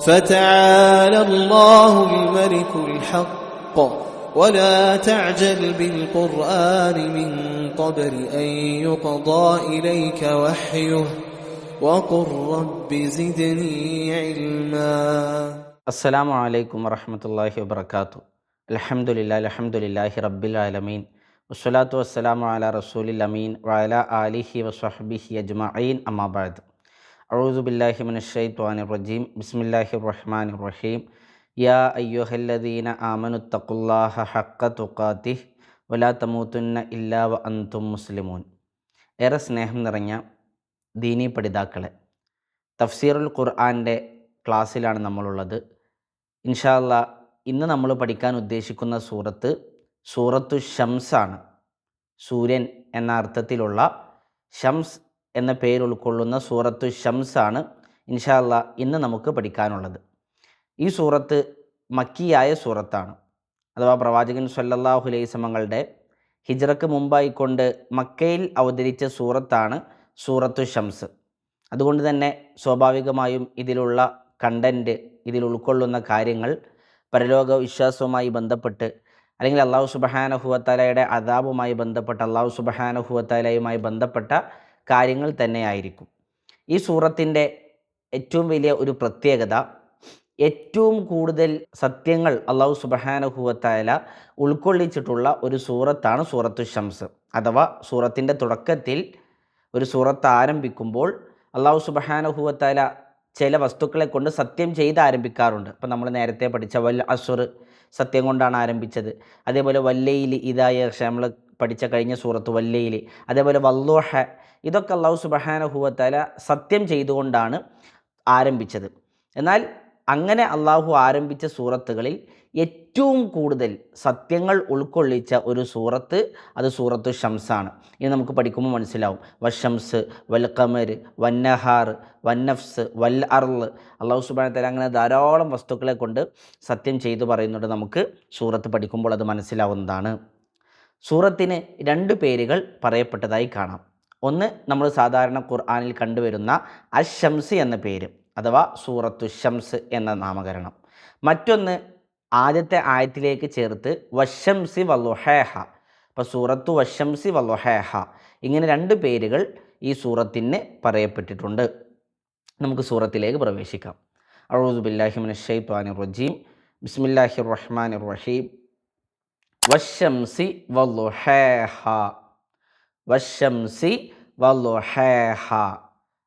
فتعالى الله الملك الحق ولا تعجل بالقرآن من قبل أن يقضى إليك وحيه وقل رب زدني علما. السلام عليكم ورحمة الله وبركاته. الحمد لله رب العالمين والصلاة والسلام على رسول الأمين وعلى آله وصحبه أجمعين أما بعد. أعوذ بالله من الشيطان الرجيم. بسم الله الرحمن الرحيم. يا أيها الذين آمنوا اتقوا الله حق تقاته ولا تموتن إلا وأنتم مسلمون. ഏറെ സ്നേഹം നിറഞ്ഞ ദീനീ പഠിതാക്കളെ, തഫ്സീറുൽ ഖുർആൻ്റെ ക്ലാസ്സിലാണ് നമ്മളുള്ളത്. ഇൻഷാ അല്ലാഹ് ഇന്ന് നമ്മൾ പഠിക്കാൻ ഉദ്ദേശിക്കുന്ന സൂറത്തു ഷംസാണ്. സൂര്യൻ എന്ന അർത്ഥത്തിലുള്ള ഷംസ് എന്ന പേരുൾക്കൊള്ളുന്ന സൂറത്തു ഷംസാണ് ഇൻഷാ അല്ലാഹ് ഇന്ന് നമുക്ക് പഠിക്കാനുള്ളത്. ഈ സൂറത്ത് മക്കിയായ സൂറത്താണ്, അഥവാ പ്രവാചകൻ സ്വല്ലല്ലാഹു അലൈഹി വസല്ലമയുടെ ഹിജ്റക്ക് മുമ്പായിക്കൊണ്ട് മക്കയിൽ അവതരിച്ച സൂറത്താണ് സൂറത്തു ഷംസ്. അതുകൊണ്ട് തന്നെ സ്വാഭാവികമായും ഇതിലുള്ള കണ്ടൻറ്റ്, ഇതിൽ ഉൾക്കൊള്ളുന്ന കാര്യങ്ങൾ പരലോക വിശ്വാസവുമായി ബന്ധപ്പെട്ട്, അല്ലെങ്കിൽ അള്ളാഹു സുബ്ഹാനഹു വ തആലയുടെ അദാബുമായി ബന്ധപ്പെട്ട, അള്ളാഹു സുബ്ഹാനഹു വ തആലയുമായി ബന്ധപ്പെട്ട കാര്യങ്ങൾ തന്നെയായിരിക്കും. ഈ സൂറത്തിൻ്റെ ഏറ്റവും വലിയ ഒരു പ്രത്യേകത, ഏറ്റവും കൂടുതൽ സത്യങ്ങൾ അള്ളാഹു സുബ്ഹാനഹു വ തആല ഉൾക്കൊള്ളിച്ചിട്ടുള്ള ഒരു സൂറത്താണ് സൂറത്തു ഷംസ്. അഥവാ സൂറത്തിൻ്റെ തുടക്കത്തിൽ ഒരു സൂറത്ത് ആരംഭിക്കുമ്പോൾ അള്ളാഹു സുബ്ഹാനഹു വ തആല ചില വസ്തുക്കളെ കൊണ്ട് സത്യം ചെയ്ത് ആരംഭിക്കാറുണ്ട്. അപ്പം നമ്മൾ നേരത്തെ പഠിച്ച വൽ അസ്ർ സത്യം കൊണ്ടാണ് ആരംഭിച്ചത്. അതേപോലെ വല്ലൈലി ഇദാ യഗ്ഷ, നമ്മൾ പഠിച്ച കഴിഞ്ഞ സൂറത്ത് വല്ലൈലി. അതേപോലെ വല്ലുഹ, ഇതൊക്കെ അള്ളാഹു സുബ്ഹാനഹു വ തആല സത്യം ചെയ്തുകൊണ്ടാണ് ആരംഭിച്ചത്. എന്നാൽ അങ്ങനെ അള്ളാഹു ആരംഭിച്ച സൂറത്തുകളിൽ ഏറ്റവും കൂടുതൽ സത്യങ്ങൾ ഉൾക്കൊള്ളിച്ച ഒരു സൂറത്ത് അത് സൂറത്തു ഷംസാണ്. ഇനി നമുക്ക് പഠിക്കുമ്പോൾ മനസ്സിലാവും. വശംസ്, വൽ ഖമർ, വന്നഹാർ, വന്നഫ്സ്, വൽ അർള്, അള്ളാഹു സുബ്ഹാനഹു വ തആല അങ്ങനെ ധാരാളം വസ്തുക്കളെ കൊണ്ട് സത്യം ചെയ്തു പറയുന്നുണ്ട്. നമുക്ക് സൂറത്ത് പഠിക്കുമ്പോൾ അത് മനസ്സിലാവുന്നതാണ്. സൂറത്തിന് 2 പേരുകൾ പറയപ്പെട്ടതായി കാണാം. ഒന്ന്, നമ്മൾ സാധാരണ ഖുർആനിൽ കണ്ടുവരുന്ന അഷംസ് എന്ന പേര്, അഥവാ സൂറത്തു ഷംസ് എന്ന നാമകരണം. മറ്റൊന്ന് ആദ്യത്തെ ആയത്തിലേക്ക് ചേർത്ത് വശംസി വല്ലുഹേഹ. അപ്പോൾ സൂറത്തു വശംസി വല്ലുഹേഹ, ഇങ്ങനെ 2 പേരുകൾ ഈ സൂറത്തിന് പറയപ്പെട്ടിട്ടുണ്ട്. നമുക്ക് സൂറത്തിലേക്ക് പ്രവേശിക്കാം. അഊദു ബില്ലാഹി മിനശ് ശൈത്വാനിർ റജീം. ബിസ്മില്ലാഹിർ റഹ്മാനിർ റഹീം. വശംസി വല്ലുഹേഹ, വശംസി വല്ലുഹേഹ.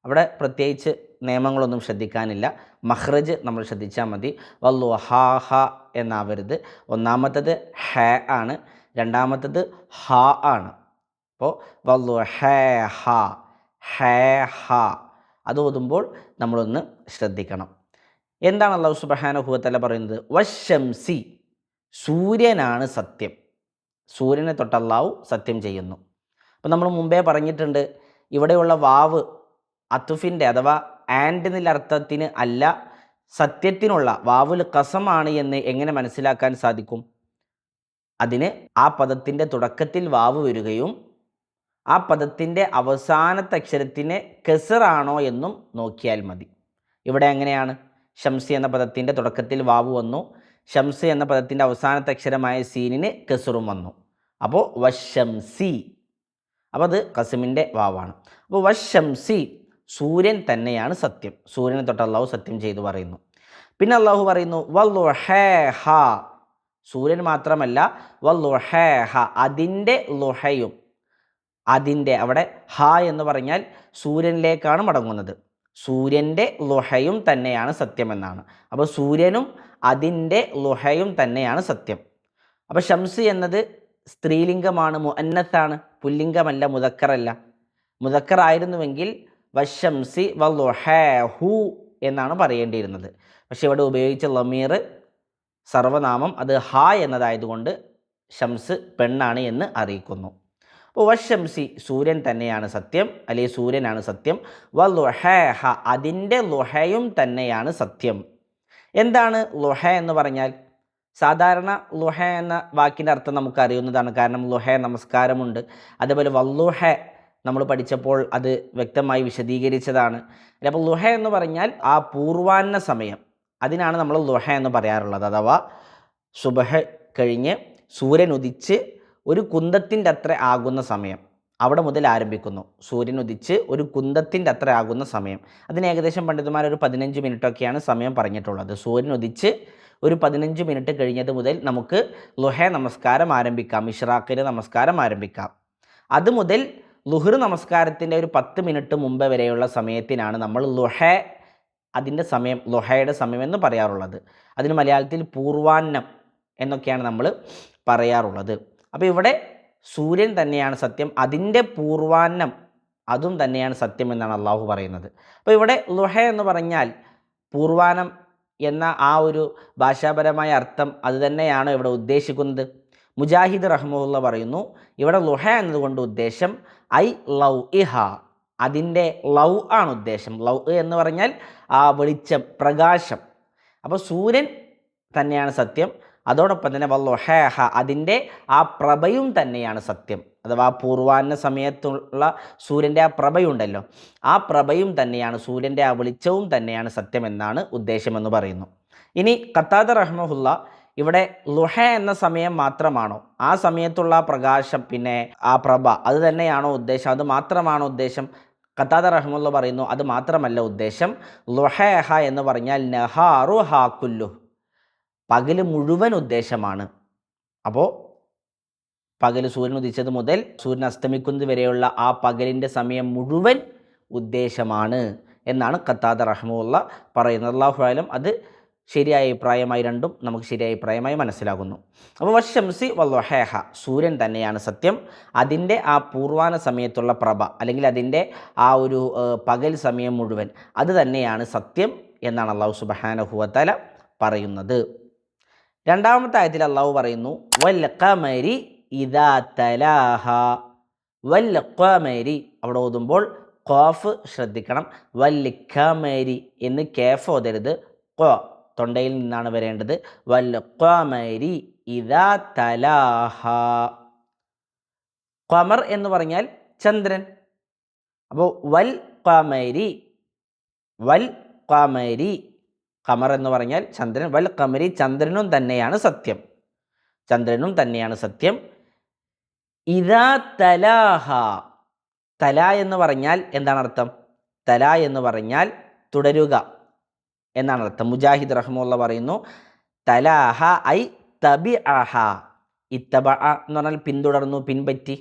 അവിടെ പ്രത്യേകിച്ച് നിയമങ്ങളൊന്നും ശ്രദ്ധിക്കാനില്ല. മഖ്റജ് നമ്മൾ ശ്രദ്ധിച്ചാൽ മതി. വല്ലുഹാഹ എന്നാവരുത്. ഒന്നാമത്തത് ഹ ആണ്, രണ്ടാമത്തത് ഹ ആണ്. അപ്പോൾ വല്ലുഹേഹ, ഹേഹ, അത് ഓതുമ്പോൾ നമ്മളൊന്ന് ശ്രദ്ധിക്കണം. എന്താണ് അല്ലാഹു സുബ്ഹാനഹു വ തആല പറയുന്നത്? വശംസി, സൂര്യനാണ് സത്യം. സൂര്യനെ തൊട്ട് അല്ലാഹു സത്യം ചെയ്യുന്നു. അപ്പോൾ നമ്മൾ മുമ്പേ പറഞ്ഞിട്ടുണ്ട്, ഇവിടെയുള്ള വാവ് അത്തുഫിൻ്റെ അഥവാ ആൻഡ് എന്നുള്ള അർത്ഥത്തിന് അല്ല, സത്യത്തിനുള്ള വാവുൽ ഖസമാണ് എന്ന് എങ്ങനെ മനസ്സിലാക്കാൻ സാധിക്കും? അതിന് ആ പദത്തിൻ്റെ തുടക്കത്തിൽ വാവ് വരികയും ആ പദത്തിൻ്റെ അവസാനത്തെ അക്ഷരത്തിന് കെസറാണോ എന്നും നോക്കിയാൽ മതി. ഇവിടെ എങ്ങനെയാണ്? ഷംസി എന്ന പദത്തിൻ്റെ തുടക്കത്തിൽ വാവ് വന്നു, ഷംസ് എന്ന പദത്തിൻ്റെ അവസാനത്തെ അക്ഷരമായ സീനിന് കെസറും വന്നു. അപ്പോൾ വശംസി, അപ്പോൾ അത് ഖസമിൻ്റെ വാവാണ്. അപ്പോൾ വശംസി, സൂര്യൻ തന്നെയാണ് സത്യം. സൂര്യനെ തൊട്ട് അള്ളാഹു സത്യം ചെയ്തു പറയുന്നു. പിന്നെ അള്ളാഹു പറയുന്നു വല്ലുഹേഹ, സൂര്യൻ മാത്രമല്ല വല്ലുഹേഹ, അതിൻ്റെ ലുഹയും. അതിൻ്റെ അവിടെ ഹ എന്ന് പറഞ്ഞാൽ സൂര്യനിലേക്കാണ് മടങ്ങുന്നത്. സൂര്യൻ്റെ ലുഹയും തന്നെയാണ് സത്യമെന്നാണ്. അപ്പോൾ സൂര്യനും അതിൻ്റെ ലുഹയും തന്നെയാണ് സത്യം. അപ്പോൾ ഷംസ് എന്നത് സ്ത്രീലിംഗമാണ്, മുഅന്നത്താണ്, പുല്ലിംഗമല്ല, മുദക്കറല്ല. മുദക്കർ ആയിരുന്നുവെങ്കിൽ വശംസി വല്ലുഹേഹു എന്നാണ് പറയേണ്ടിയിരുന്നത്. പക്ഷെ ഇവിടെ ഉപയോഗിച്ച ലമീർ സർവനാമം അത് ഹ എന്നതായതുകൊണ്ട് ഷംസ് പെണ്ണാണ് എന്ന് അറിയിക്കുന്നു. അപ്പോൾ വശംസി, സൂര്യൻ തന്നെയാണ് സത്യം, അല്ലെങ്കിൽ സൂര്യനാണ് സത്യം. വല്ലുഹേഹ, അതിൻ്റെ ലുഹയും തന്നെയാണ് സത്യം. എന്താണ് ലുഹ എന്ന് പറഞ്ഞാൽ? സാധാരണ ലുഹ എന്ന വാക്കിൻ്റെ അർത്ഥം നമുക്ക് അറിയുന്നതാണ്, കാരണം ലുഹ നമസ്കാരമുണ്ട്. അതേപോലെ വല്ലുഹ നമ്മൾ പഠിച്ചപ്പോൾ അത് വ്യക്തമായി വിശദീകരിച്ചതാണ്. അപ്പോൾ ലുഹ എന്ന് പറഞ്ഞാൽ ആ പൂർവാന്ന സമയം, അതിനാണ് നമ്മൾ ളുഹ എന്ന് പറയാറുള്ളത്. അഥവാ സുബഹ് കഴിഞ്ഞ് സൂര്യൻ ഉദിച്ച് ഒരു കുന്തത്തിൻ്റെ അത്ര ആകുന്ന സമയം, അവിടെ മുതൽ ആരംഭിക്കുന്നു. സൂര്യൻ ഉദിച്ച് ഒരു കുന്തത്തിൻ്റെ അത്ര ആകുന്ന സമയം, അതിന് ഏകദേശം പണ്ഡിതന്മാർ ഒരു 15 മിനിറ്റൊക്കെയാണ് സമയം പറഞ്ഞിട്ടുള്ളത്. സൂര്യൻ ഉദിച്ച് ഒരു 15 മിനിറ്റ് കഴിഞ്ഞത് മുതൽ നമുക്ക് ളുഹ നമസ്കാരം ആരംഭിക്കാം, ഇഷ്റാഖിൻ്റെ നമസ്കാരം ആരംഭിക്കാം. അതുമുതൽ ളുഹർ നമസ്കാരത്തിൻ്റെ ഒരു 10 മിനിറ്റ് മുമ്പ് വരെയുള്ള സമയത്തിനാണ് നമ്മൾ അതിൻ്റെ സമയം, ളുഹയുടെ സമയം എന്ന് പറയാറുള്ളത്. അതിന് മലയാളത്തിൽ പൂർവാന്നം എന്നൊക്കെയാണ് നമ്മൾ പറയാറുള്ളത്. അപ്പോൾ ഇവിടെ സൂര്യൻ തന്നെയാണ് സത്യം, അതിൻ്റെ പൂർവാന്നം അതും തന്നെയാണ് സത്യം എന്നാണ് അള്ളാഹു പറയുന്നത്. അപ്പോൾ ഇവിടെ ളുഹ എന്ന് പറഞ്ഞാൽ പൂർവാനം എന്ന ആ ഒരു ഭാഷാപരമായ അർത്ഥം അത് തന്നെയാണോ ഇവിടെ ഉദ്ദേശിക്കുന്നത്? മുജാഹിദ് റഹ്മുല്ല പറയുന്നു, ഇവിടെ ളുഹ എന്നതുകൊണ്ട് ഉദ്ദേശം ഐ ലൗ ഇഹ, അതിൻ്റെ ലൗ ആണ് ഉദ്ദേശം. ലൗ എന്ന് പറഞ്ഞാൽ ആ വെളിച്ചം, പ്രകാശം. അപ്പോൾ സൂര്യൻ തന്നെയാണ് സത്യം, അതോടൊപ്പം തന്നെ വല്ലുഹേഹ, അതിൻ്റെ ആ പ്രഭയും തന്നെയാണ് സത്യം. അഥവാ പൂർവാന്ന സമയത്തുള്ള സൂര്യൻ്റെ ആ പ്രഭയുണ്ടല്ലോ, ആ പ്രഭയും തന്നെയാണ്, സൂര്യൻ്റെ ആ വെളിച്ചവും തന്നെയാണ് സത്യം എന്നാണ് ഉദ്ദേശമെന്ന് പറയുന്നു. ഇനി ഖത്താദ റഹ്മഹുല്ല ഇവിടെ ളുഹ എന്ന സമയം മാത്രമാണോ, ആ സമയത്തുള്ള പ്രകാശം, പിന്നെ ആ പ്രഭ, അത് തന്നെയാണോ ഉദ്ദേശം, അത് മാത്രമാണോ ഉദ്ദേശം? ഖത്താദ റഹ്മഹുല്ല പറയുന്നു, അത് മാത്രമല്ല ഉദ്ദേശം. ളുഹേഹ എന്ന് പറഞ്ഞാൽ നഹാറു ഹാ കുല്ലു, പകൽ മുഴുവൻ ഉദ്ദേശമാണ്. അപ്പോൾ പകൽ സൂര്യൻ ഉദിച്ചത് മുതൽ സൂര്യൻ അസ്തമിക്കുന്നത് വരെയുള്ള ആ പകലിൻ്റെ സമയം മുഴുവൻ ഉദ്ദേശമാണ് എന്നാണ് ഖത്താദ റഹ്മഹുല്ല പറയുന്നത്. അല്ലാഹു അലം, അത് ശരിയായ അഭിപ്രായമായി, രണ്ടും നമുക്ക് ശരിയായ അഭിപ്രായമായി മനസ്സിലാകുന്നു. അപ്പോൾ വശംസി വല്ലുഹേഹ, സൂര്യൻ തന്നെയാണ് സത്യം, അതിൻ്റെ ആ പൂർവാന സമയത്തുള്ള പ്രഭ, അല്ലെങ്കിൽ അതിൻ്റെ ആ ഒരു പകൽ സമയം മുഴുവൻ, അത് തന്നെയാണ് സത്യം എന്നാണ് അല്ലാഹു സുബ്ഹാനഹു വ തആല പറയുന്നത്. രണ്ടാമത്തെ ആയത്തിൽ അള്ളാഹു പറയുന്നു, വൽ ഖമരി ഇദാ തലാഹ. വൽ ഖമരി, അവിടെ ഓതുമ്പോൾ ഖാഫ് ശ്രദ്ധിക്കണം. വൽ ഖമരി എന്ന് കേഫ് ഓതരുത്, ഖ തൊണ്ടയിൽ നിന്നാണ് വരേണ്ടത്. വൽ ഖമരി ഇദാ തലാഹ. ഖമർ എന്ന് പറഞ്ഞാൽ ചന്ദ്രൻ. അപ്പോൾ വൽ ഖമരി, വൽ ഖമരി, ഖമർ എന്ന് പറഞ്ഞാൽ ചന്ദ്രൻ. വൽ ഖമരി, ചന്ദ്രനും തന്നെയാണ് സത്യം, ചന്ദ്രനും തന്നെയാണ് സത്യം. ഇദാ തലാഹ, തല എന്ന് പറഞ്ഞാൽ എന്താണ് അർത്ഥം? തല എന്ന് പറഞ്ഞാൽ തുടരുക എന്നാണ് അർത്ഥം. മുജാഹിദ് റഹ്മുല്ല പറയുന്നു, തലാഹ ഐ തബിഅഹ. ഇത്തബ എന്ന് പറഞ്ഞാൽ പിന്തുടർന്നു, പിൻപറ്റി.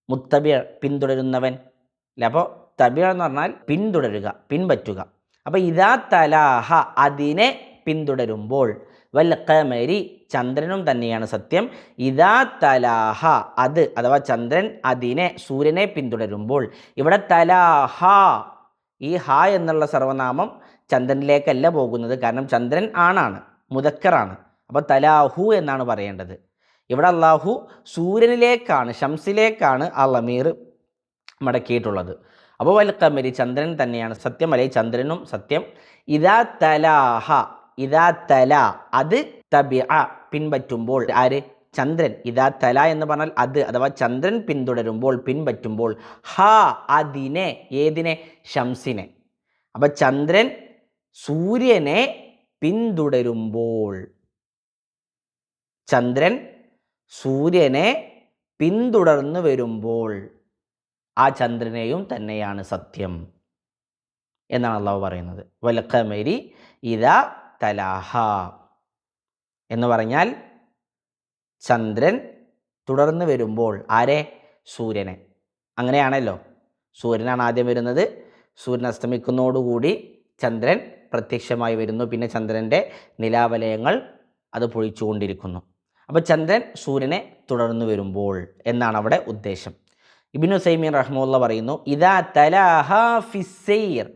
മുത്തബി പിന്തുടരുന്നവൻ അല്ലേ. അപ്പോൾ തബിഅ എന്ന് പറഞ്ഞാൽ പിന്തുടരുക, പിൻപറ്റുക. അപ്പോൾ ഇദാ തലാഹ, അതിനെ പിന്തുടരുമ്പോൾ. വൽ ഖമരി, ചന്ദ്രനും തന്നെയാണ് സത്യം. ഇദാ തലാഹ, അത് അഥവാ ചന്ദ്രൻ അതിനെ, സൂര്യനെ പിന്തുടരുമ്പോൾ. ഇവിടെ തലാഹ, ഈ ഹ എന്നുള്ള സർവനാമം ചന്ദ്രനിലേക്കല്ല പോകുന്നത്, കാരണം ചന്ദ്രൻ ആണാണ്, മുദക്കറാണ്. അപ്പോൾ തലാഹു എന്നാണ് പറയേണ്ടത്. ഇവിടെ അള്ളാഹു സൂര്യനിലേക്കാണ്, ഷംസിലേക്കാണ് ആ ലമീർ മടക്കിയിട്ടുള്ളത്. അപ്പോൾ വൽ ഖമരി, ചന്ദ്രൻ തന്നെയാണ് സത്യം, അല്ലെങ്കിൽ ചന്ദ്രനും സത്യം. ഇദാ തലാഹ, ഇദാ തല, അത് തബിഅ പിൻപറ്റുമ്പോൾ. ആര്? ചന്ദ്രൻ. ഇദാ തല എന്ന് പറഞ്ഞാൽ അത്, അഥവാ ചന്ദ്രൻ പിന്തുടരുമ്പോൾ, പിൻപറ്റുമ്പോൾ. ഹ, അതിനെ, ഏതിനെ? ഷംസിനെ. അപ്പം ചന്ദ്രൻ സൂര്യനെ പിന്തുടരുമ്പോൾ, ചന്ദ്രൻ സൂര്യനെ പിന്തുടർന്നു വരുമ്പോൾ ആ ചന്ദ്രനെയും തന്നെയാണ് സത്യം എന്നാണ് അള്ളാഹു പറയുന്നത്. വൽ ഖമരി ഇദാ തലാഹ എന്ന് പറഞ്ഞാൽ ചന്ദ്രൻ തുടർന്ന് വരുമ്പോൾ. ആരെ? സൂര്യനെ. അങ്ങനെയാണല്ലോ, സൂര്യനാണ് ആദ്യം വരുന്നത്. സൂര്യൻ അസ്തമിക്കുന്നതോടുകൂടി ചന്ദ്രൻ പ്രത്യക്ഷമായി വരുന്നു. പിന്നെ ചന്ദ്രൻ്റെ നിലാവലയങ്ങൾ അത് പൊഴിച്ചുകൊണ്ടിരിക്കുന്നു. അപ്പോൾ ചന്ദ്രൻ സൂര്യനെ തുടർന്ന് വരുമ്പോൾ എന്നാണ് അവിടെ ഉദ്ദേശം. ഇബ്നു ഉസൈമീൻ റഹ്മത്തുള്ളാഹി പറയുന്നു, ഇദാ തലാഹ ഫിസ്സൈർ,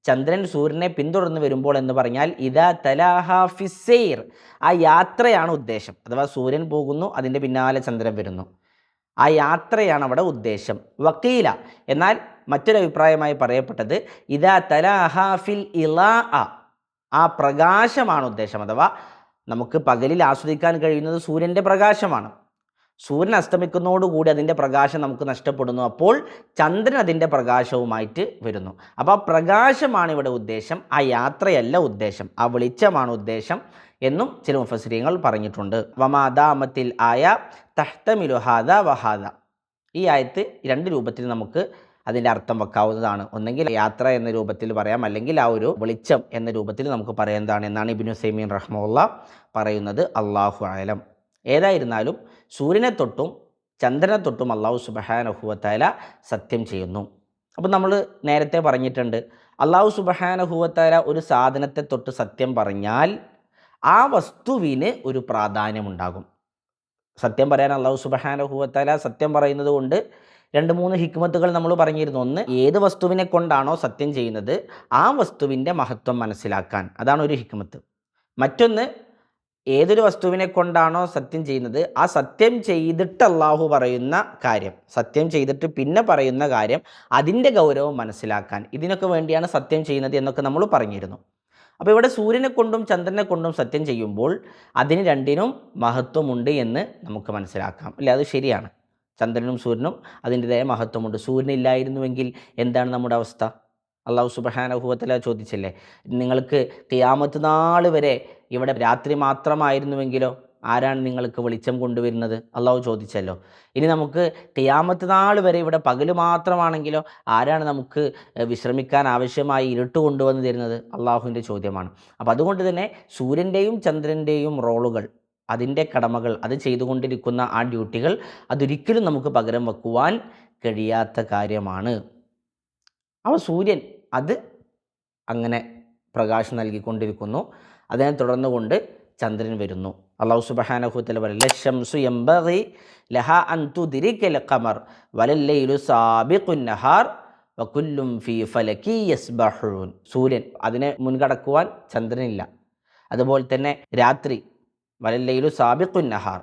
ചന്ദ്രൻ സൂര്യനെ പിന്തുടർന്ന് വരുമ്പോൾ എന്ന് പറഞ്ഞാൽ ഇദാ തലാഹ ഫിസ്സൈർ, ആ യാത്രയാണ് ഉദ്ദേശം. അഥവാ സൂര്യൻ പോകുന്നു, അതിൻ്റെ പിന്നാലെ ചന്ദ്രൻ വരുന്നു, ആ യാത്രയാണ് അവിടെ ഉദ്ദേശം. വക്കീല, എന്നാൽ മറ്റൊരു അഭിപ്രായമായി പറയപ്പെട്ടത് ഇദാ തലാഹ ഫിൽ ഇളാ, ആ പ്രകാശമാണ് ഉദ്ദേശം. അഥവാ നമുക്ക് പകലിൽ ആസ്വദിക്കാൻ കഴിയുന്നത് സൂര്യൻ്റെ പ്രകാശമാണ്. സൂര്യൻ അസ്തമിക്കുന്നതോടുകൂടി അതിൻ്റെ പ്രകാശം നമുക്ക് നഷ്ടപ്പെടുന്നു. അപ്പോൾ ചന്ദ്രൻ അതിൻ്റെ പ്രകാശവുമായിട്ട് വരുന്നു. അപ്പോൾ ആ പ്രകാശമാണ് ഇവിടെ ഉദ്ദേശം, ആ യാത്രയല്ല ഉദ്ദേശം, ആ വെളിച്ചമാണ് ഉദ്ദേശം എന്നും ചില മുഫസ്സിരീങ്ങൾ പറഞ്ഞിട്ടുണ്ട്. വമാദാമത്തിൽ ആയ തഹ്തമിലു ഹാദ വഹാദ. ഈ ആയത്ത് രണ്ട് രൂപത്തിൽ നമുക്ക് അതിൻ്റെ അർത്ഥം വെക്കാവുന്നതാണ്. ഒന്നെങ്കിൽ യാത്ര എന്ന രൂപത്തിൽ പറയാം, അല്ലെങ്കിൽ ആ ഒരു വെളിച്ചം എന്ന രൂപത്തിൽ നമുക്ക് പറയുന്നതാണ് എന്നാണ് ഇബ്നു ഉസൈമീൻ റഹ്മഹുള്ള പറയുന്നത്. അല്ലാഹു അഅലം. ഏതായിരുന്നാലും സൂര്യനെ തൊട്ടും ചന്ദ്രനെ തൊട്ടും അല്ലാഹു സുബ്ഹാനഹു വ തആല സത്യം ചെയ്യുന്നു. അപ്പോൾ നമ്മൾ നേരത്തെ പറഞ്ഞിട്ടുണ്ട്, അല്ലാഹു സുബ്ഹാനഹു വ തആല ഒരു സാധനത്തെ തൊട്ട് സത്യം പറഞ്ഞാൽ ആ വസ്തുവിന് ഒരു പ്രാധാന്യമുണ്ടാകും. സത്യം പറയാൻ അല്ലാഹു സുബ്ഹാനഹു വ തആല സത്യം പറയുന്നത് കൊണ്ട് 2-3 ഹിക്മത്തുകൾ നമ്മൾ പറഞ്ഞിരുന്നു. ഒന്ന്, ഏത് വസ്തുവിനെ കൊണ്ടാണോ സത്യം ചെയ്യുന്നത് ആ വസ്തുവിൻ്റെ മഹത്വം മനസ്സിലാക്കാൻ, അതാണ് ഒരു ഹിക്മത്ത്. മറ്റൊന്ന്, ഏതൊരു വസ്തുവിനെ കൊണ്ടാണോ സത്യം ചെയ്യുന്നത് ആ സത്യം ചെയ്തിട്ട് അല്ലാഹു പറയുന്ന കാര്യം, സത്യം ചെയ്തിട്ട് പിന്നെ പറയുന്ന കാര്യം, അതിൻ്റെ ഗൗരവം മനസ്സിലാക്കാൻ, ഇതിനൊക്കെ വേണ്ടിയാണ് സത്യം ചെയ്യുന്നത് എന്നൊക്കെ നമ്മൾ പറഞ്ഞിരുന്നു. അപ്പോൾ ഇവിടെ സൂര്യനെ കൊണ്ടും ചന്ദ്രനെ കൊണ്ടും സത്യം ചെയ്യുമ്പോൾ അതിന് രണ്ടിനും മഹത്വമുണ്ട് എന്ന് നമുക്ക് മനസ്സിലാക്കാം, അല്ലേ? അത് ശരിയാണ്. ചന്ദ്രനും സൂര്യനും അതിൻ്റെതായ മഹത്വമുണ്ട്. സൂര്യനില്ലായിരുന്നുവെങ്കിൽ എന്താണ് നമ്മുടെ അവസ്ഥ? അല്ലാഹു സുബ്ഹാനഹു വ തആല ചോദിച്ചില്ലേ, നിങ്ങൾക്ക് ഖിയാമത്ത് നാൾ വരെ ഇവിടെ രാത്രി മാത്രമായിരുന്നുവെങ്കിലോ ആരാണ് നിങ്ങൾക്ക് വെളിച്ചം കൊണ്ടുവരുന്നത്? അല്ലാഹു ചോദിച്ചല്ലോ. ഇനി നമുക്ക് ഖിയാമത്ത് നാൾ വരെ ഇവിടെ പകൽ മാത്രമാണെങ്കിലോ ആരാണ് നമുക്ക് വിശ്രമിക്കാൻ ആവശ്യമായി ഇരുട്ട് കൊണ്ടുവന്ന് തരുന്നത്? അള്ളാഹുവിൻ്റെ ചോദ്യമാണ്. അപ്പോൾ അതുകൊണ്ട് തന്നെ സൂര്യൻ്റെയും ചന്ദ്രൻ്റെയും റോളുകൾ, അതിൻ്റെ കടമകൾ, അത് ചെയ്തുകൊണ്ടിരിക്കുന്ന ആ ഡ്യൂട്ടികൾ, അതൊരിക്കലും നമുക്ക് പകരം വെക്കുവാൻ കഴിയാത്ത കാര്യമാണ്. അപ്പോൾ സൂര്യൻ അത് അങ്ങനെ പ്രകാശം നൽകിക്കൊണ്ടിരിക്കുന്നു. അതിനെ തുടർന്നുകൊണ്ട് ചന്ദ്രൻ വരുന്നു. അല്ലാഹു സുബ്ഹാനഹു വ തആല പറയുന്നു, ലശംസു യംബഗി ലഹാ അൻ തുദ്രികൽ ഖമർ വലല്ലൈലു സാബിഖുൻ നഹാർ വകുല്ലും ഫീ ഫലകി യസ്ബഹൂൻ. സൂര്യൻ അതിനെ മുൻകടക്കുവാൻ ചന്ദ്രനില്ല. അതുപോലെ തന്നെ രാത്രി, വലല്ലൈലു സാബിഖുൻ നഹാർ,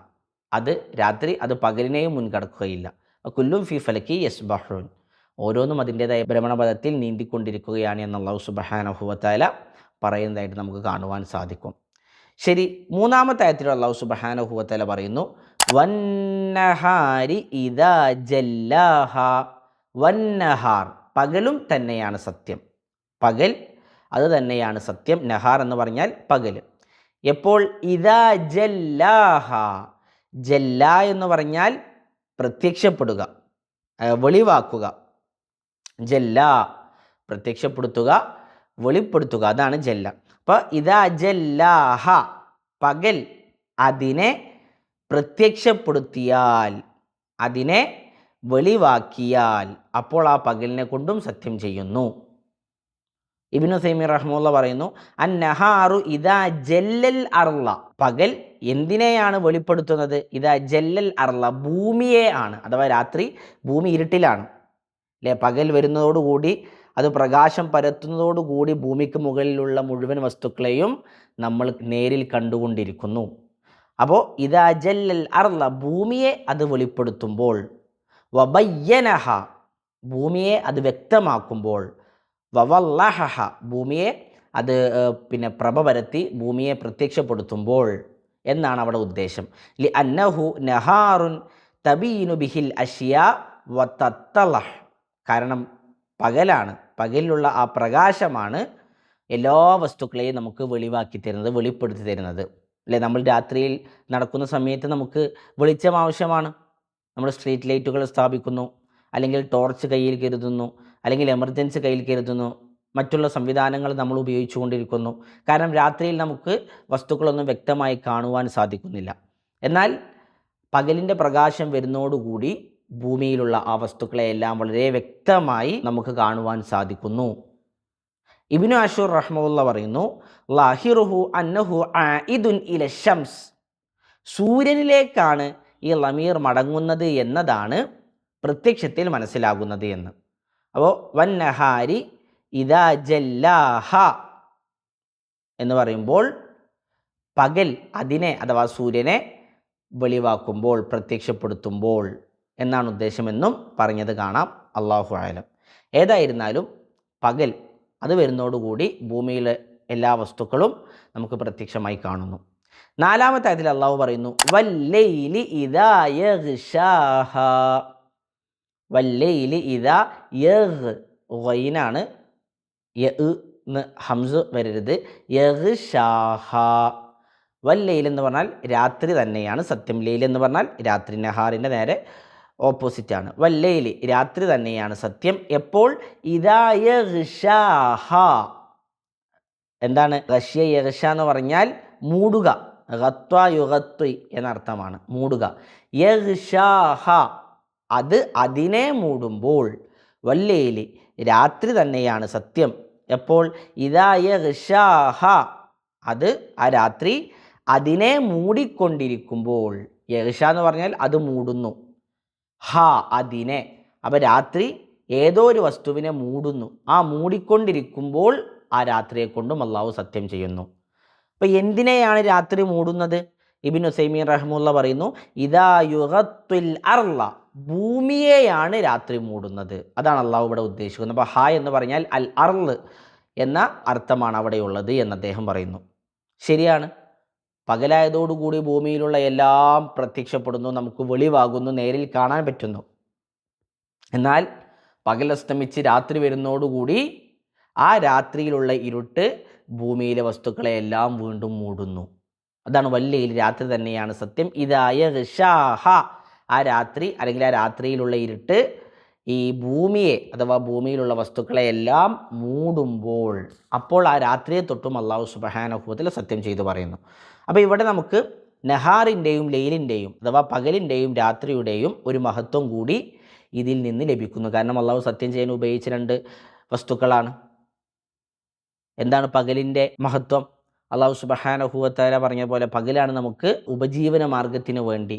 അത് രാത്രി അത് പകലിനെയും മുൻകടക്കുകയില്ല. വകുല്ലും ഫീ ഫലകി യസ്ബഹൂൻ, ഓരോന്നും അതിൻ്റേതായ ഭ്രമണപഥത്തിൽ നീന്തിക്കൊണ്ടിരിക്കുകയാണ് എന്ന് അല്ലാഹു സുബ്ഹാനഹു വ തആല പറയുന്നതായിട്ട് നമുക്ക് കാണുവാൻ സാധിക്കും. ശരി, മൂന്നാമത്തെ ആയത്തിൽ അല്ലാഹു സുബ്ഹാനഹു വ തആല പറയുന്നു, വന്നഹാരി ഇദാ ജല്ലാഹ. വന്നഹാർ, പകലും തന്നെയാണ് സത്യം. പകൽ അത് തന്നെയാണ് സത്യം. നഹാർ എന്ന് പറഞ്ഞാൽ പകൽ. എപ്പോൾ? ഇദാ ജല്ലാഹ. ജല്ല എന്ന് പറഞ്ഞാൽ പ്രത്യക്ഷപ്പെടുക, വെളിവാക്കുക. ജല്ല, പ്രത്യക്ഷപ്പെടുത്തുക, വെളിപ്പെടുത്തുക, അതാണ് ജല്ല. അപ്പോൾ ഇദാ ജല്ലാഹ, പകൽ അതിനെ പ്രത്യക്ഷപ്പെടുത്തിയാൽ, അതിനെ വെളിവാക്കിയാൽ, അപ്പോൾ ആ പകലിനെ കൊണ്ടും സത്യം ചെയ്യുന്നു. ഇബ്നു ഉസൈമീൻ റഹ്മത്തുള്ളാഹി പറയുന്നു, അന്നഹാറു ഇദാ ജല്ലൽ അർള. പകൽ എന്തിനെയാണ് വെളിപ്പെടുത്തുന്നത്? ഇദാ ജല്ലൽ അർള, ഭൂമിയെ ആണ്. അഥവാ രാത്രി ഭൂമി ഇരുട്ടിലാണ്, അല്ലേ? പകൽ വരുന്നതോടുകൂടി, അത് പ്രകാശം പരത്തുന്നതോടുകൂടി ഭൂമിക്ക് മുകളിലുള്ള മുഴുവൻ വസ്തുക്കളെയും നമ്മൾ നേരിൽ കണ്ടുകൊണ്ടിരിക്കുന്നു. അപ്പോൾ ഇദാ ജല്ലൽ അർള, ഭൂമിയെ അത് വെളിപ്പെടുത്തുമ്പോൾ, വബയ്യനഹ, ഭൂമിയെ അത് വ്യക്തമാക്കുമ്പോൾ, വവല്ലഹഹ, ഭൂമിയെ അത് പ്രഭ പരത്തി ഭൂമിയെ പ്രത്യക്ഷപ്പെടുത്തുമ്പോൾ എന്നാണ് അവിടെ ഉദ്ദേശം. ലി അന്നഹു നഹാറുൻ തബീനു ബിഹിൽ അഷ്യാ വതത്തലഹ്, കാരണം പകലാണ്, പകലിലുള്ള ആ പ്രകാശമാണ് എല്ലാ വസ്തുക്കളെയും നമുക്ക് വെളിവാക്കി തരുന്നത്, വെളിപ്പെടുത്തി തരുന്നത്, അല്ലേ? നമ്മൾ രാത്രിയിൽ നടക്കുന്ന സമയത്ത് നമുക്ക് വെളിച്ചം ആവശ്യമാണ്. നമ്മൾ സ്ട്രീറ്റ് ലൈറ്റുകൾ സ്ഥാപിക്കുന്നു, അല്ലെങ്കിൽ ടോർച്ച് കയ്യിൽ കരുതുന്നു, അല്ലെങ്കിൽ എമർജൻസി കയ്യിൽ കരുതുന്നു, മറ്റുള്ള സംവിധാനങ്ങൾ നമ്മൾ ഉപയോഗിച്ചു കൊണ്ടിരിക്കുന്നു. കാരണം രാത്രിയിൽ നമുക്ക് വസ്തുക്കളൊന്നും വ്യക്തമായി കാണുവാൻ സാധിക്കുന്നില്ല. എന്നാൽ പകലിൻ്റെ പ്രകാശം വരുന്നതോടുകൂടി ഭൂമിയിലുള്ള ആ വസ്തുക്കളെയെല്ലാം വളരെ വ്യക്തമായി നമുക്ക് കാണുവാൻ സാധിക്കുന്നു. ഇബ്നു അശൂർ റഹ്മത്തുള്ളാഹി പറയുന്നു, ലാഹിറുഹു അന്നഹു ആയിദുൻ ഇല ശംസ്, സൂര്യനിലേക്കാണ് ഈ ലമീർ മടങ്ങുന്നത് എന്നതാണ് പ്രത്യക്ഷത്തിൽ മനസ്സിലാകുന്നത് എന്ന്. അപ്പോൾ വന്നഹാരി ഇദാ ജല്ലാഹ എന്ന് പറയുമ്പോൾ പകൽ അതിനെ, അഥവാ സൂര്യനെ വെളിവാക്കുമ്പോൾ, പ്രത്യക്ഷപ്പെടുത്തുമ്പോൾ എന്നാണ് ഉദ്ദേശമെന്നും പറഞ്ഞത് കാണാം. അല്ലാഹു അഅലം. ഏതായിരുന്നാലും പകൽ അത് വരുന്നതോടുകൂടി ഭൂമിയിലെ എല്ലാ വസ്തുക്കളും നമുക്ക് പ്രത്യക്ഷമായി കാണുന്നു. നാലാമത്തെ ആയത്തിൽ അള്ളാഹു പറയുന്നു വല്ലൈലി ഇദാ യഗ്ശാഹ. വല്ലൈലി ഇദാ ഗൈനാണ്, ഹംസ് വരരുത്. യഗ്ശാഹ. വല്ലൈൽ എന്ന് പറഞ്ഞാൽ രാത്രി തന്നെയാണ് സത്യം. ലൈൽ എന്ന് പറഞ്ഞാൽ രാത്രി, നഹാറിൻ്റെ നേരെ ഓപ്പോസിറ്റാണ്. വല്ലൈലി രാത്രി തന്നെയാണ് സത്യം. എപ്പോൾ? ഇദാ യഗ്ശാഹ. എന്താണ് ഗശ്യ യഗ്ഷ എന്ന് പറഞ്ഞാൽ മൂടുക. ഗത്വ യുഗത്വ എന്നർത്ഥമാണ്, മൂടുക. യഗ്ഷാഹ അത് അതിനെ മൂടുമ്പോൾ. വല്ലൈലി രാത്രി തന്നെയാണ് സത്യം. എപ്പോൾ? ഇദാ യഗ്ഷാഹ അത് ആ രാത്രി അതിനെ മൂടിക്കൊണ്ടിരിക്കുമ്പോൾ. യഗ്ഷ എന്ന് പറഞ്ഞാൽ അത് മൂടുന്നു, ഹ അതിനെ. അപ്പം രാത്രി ഏതോ ഒരു വസ്തുവിനെ മൂടുന്നു. ആ മൂടിക്കൊണ്ടിരിക്കുമ്പോൾ ആ രാത്രിയെ കൊണ്ടും അള്ളാഹു സത്യം ചെയ്യുന്നു. അപ്പം എന്തിനെയാണ് രാത്രി മൂടുന്നത്? ഇബ്നു ഉസൈമീൻ റഹ്മുള്ള പറയുന്നു ഇദാ യുഗത്തുൽ അർള, ഭൂമിയെയാണ് രാത്രി മൂടുന്നത്. അതാണ് അള്ളാഹു ഇവിടെ ഉദ്ദേശിക്കുന്നത്. അപ്പോൾ ഹ എന്ന് പറഞ്ഞാൽ അൽ അർള് എന്ന അർത്ഥമാണ് അവിടെയുള്ളത് എന്ന് അദ്ദേഹം പറയുന്നു. ശരിയാണ്. പകലായതോടുകൂടി ഭൂമിയിലുള്ള എല്ലാം പ്രത്യക്ഷപ്പെടുന്നു, നമുക്ക് വെളിവാകുന്നു, നേരിൽ കാണാൻ പറ്റുന്നു. എന്നാൽ പകലസ്തമിച്ച് രാത്രി വരുന്നതോടുകൂടി ആ രാത്രിയിലുള്ള ഇരുട്ട് ഭൂമിയിലെ വസ്തുക്കളെയെല്ലാം വീണ്ടും മൂടുന്നു. അതാണ് വല്ലയിൽ രാത്രി തന്നെയാണ് സത്യം. ഇദായ ഋഷാഹ ആ രാത്രി അല്ലെങ്കിൽ ആ രാത്രിയിലുള്ള ഇരുട്ട് ഈ ഭൂമിയെ അഥവാ ഭൂമിയിലുള്ള വസ്തുക്കളെയെല്ലാം മൂടുമ്പോൾ, അപ്പോൾ ആ രാത്രിയെ തൊട്ടും അള്ളാഹു സുബ്ഹാനഹു വ തആല സത്യം ചെയ്തു പറയുന്നു. അപ്പോൾ ഇവിടെ നമുക്ക് നഹാറിൻ്റെയും ലൈലിൻ്റെയും അഥവാ പകലിൻ്റെയും രാത്രിയുടെയും ഒരു മഹത്വം കൂടി ഇതിൽ നിന്ന് ലഭിക്കുന്നു. കാരണം അള്ളാഹു സത്യം ചെയ്യാൻ ഉപയോഗിച്ച രണ്ട് വസ്തുക്കളാണ്. എന്താണ് പകലിൻ്റെ മഹത്വം? അള്ളാഹു സുബ്ഹാനഹു വ തആല പറഞ്ഞ പോലെ പകലാണ് നമുക്ക് ഉപജീവന മാർഗത്തിന് വേണ്ടി,